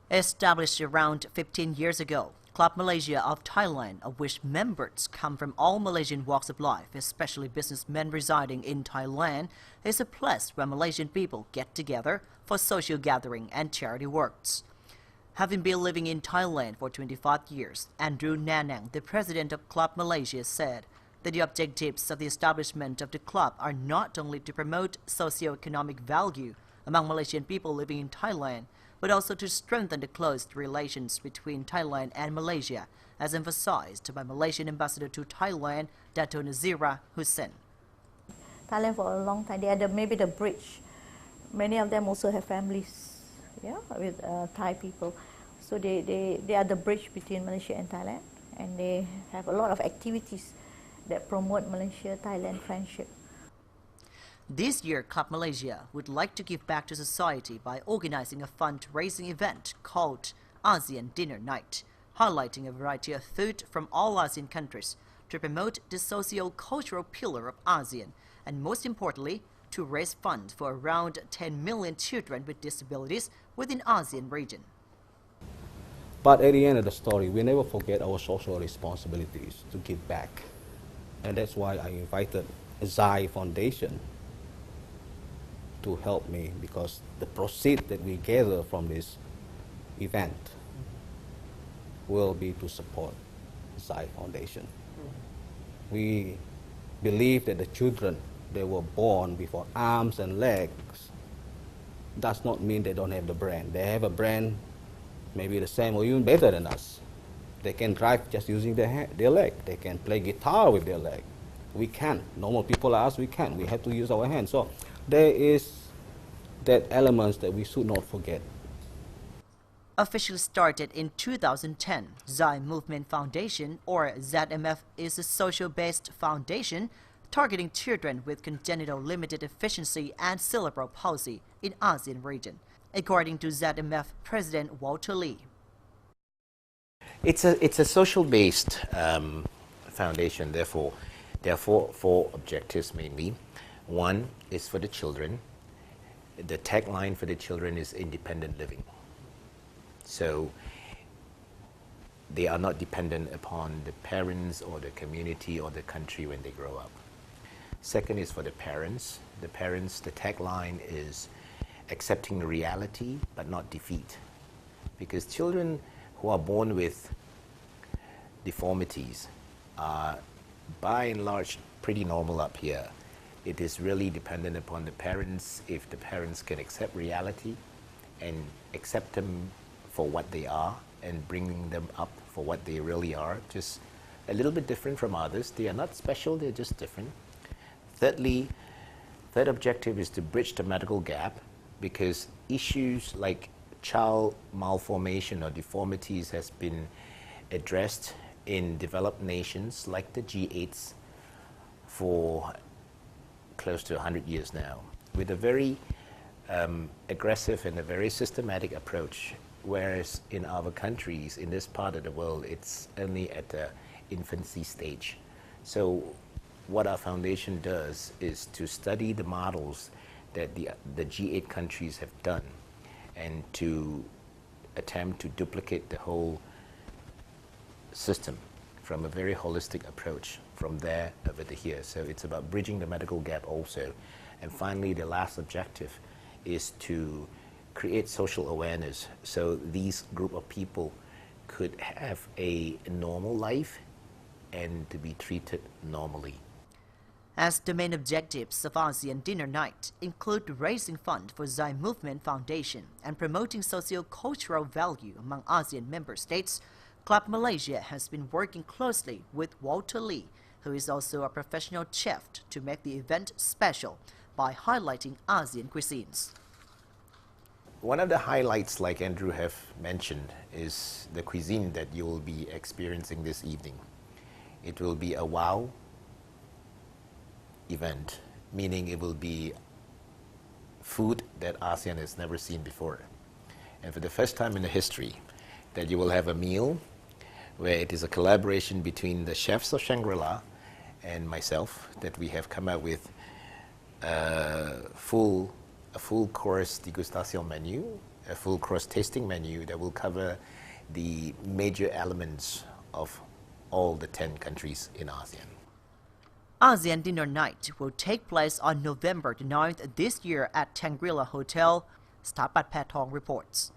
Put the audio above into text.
Established around 15 years ago, Club Malaysia of Thailand, of which members come from all Malaysian walks of life, especially businessmen residing in Thailand, is a place where Malaysian people get together for social gathering and charity works. Having been living in Thailand for 25 years, Andrew Nanang, the president of Club Malaysia, said that the objectives of the establishment of the club are not only to promote socio-economic value among Malaysian people living in Thailand, but also to strengthen the close relations between Thailand and Malaysia, as emphasized by Malaysian ambassador to Thailand, Dato Nazira Hussein. Thailand for a long time, they are maybe the bridge. Many of them also have families, yeah, with Thai people. So they are the bridge between Malaysia and Thailand, and they have a lot of activities that promote Malaysia-Thailand friendship. This year, Club Malaysia would like to give back to society by organizing a fundraising event called Asean Dinner Night, highlighting a variety of food from all ASEAN countries to promote the socio-cultural pillar of ASEAN, and most importantly, to raise funds for around 10 million children with disabilities within ASEAN region. But at the end of the story, we never forget our social responsibilities to give back. And that's why I invited Zai Foundation to help me, because the proceeds that we gather from this event will be to support Zai Foundation. We believe that the children that were born without arms and legs does not mean they don't have the brain. They have a brain maybe the same or even better than us. They can drive just using their leg. They can play guitar with their leg. We can't. Normal people like us, we can't. We have to use our hands. So there is that elements that we should not forget. Officially started in 2010, Zai Movement Foundation, or ZMF, is a social-based foundation targeting children with congenital limited deficiency and cerebral palsy in ASEAN region, according to ZMF President Walter Lee. It's a social-based foundation. Therefore, there are four objectives mainly. One is for the children. The tagline for the children is independent living. So they are not dependent upon the parents or the community or the country when they grow up. Second is for the parents. The tagline is accepting reality but not defeat. Because children who are born with deformities are by and large pretty normal up here. It is really dependent upon the parents. If the parents can accept reality and accept them for what they are and bringing them up for what they really are, just a little bit different from others. They are not special, they're just different. Thirdly, third objective is to bridge the medical gap, because issues like child malformation or deformities has been addressed in developed nations like the G8s for close to 100 years now, with a very aggressive and a very systematic approach, whereas in our countries, in this part of the world, it's only at the infancy stage. So what our foundation does is to study the models that the G8 countries have done and to attempt to duplicate the whole system from a very holistic approach from there over to here. So it's about bridging the medical gap also. And finally, the last objective is to create social awareness so these group of people could have a normal life and to be treated normally. As the main objectives of ASEAN Dinner Night include raising funds for Zai Movement Foundation and promoting socio-cultural value among ASEAN member states, Club Malaysia has been working closely with Walter Lee, who is also a professional chef, to make the event special by highlighting ASEAN cuisines. One of the highlights, like Andrew have mentioned, is the cuisine that you will be experiencing this evening. It will be a wow event, meaning it will be food that ASEAN has never seen before. And for the first time in the history, that you will have a meal where it is a collaboration between the chefs of Shangri-La and myself, that we have come up with a full course degustation menu a full course tasting menu that will cover the major elements of all the 10 countries in ASEAN. ASEAN Dinner Night will take place on November the 9th this year at Shangri-La Hotel. Stapat Patong reports.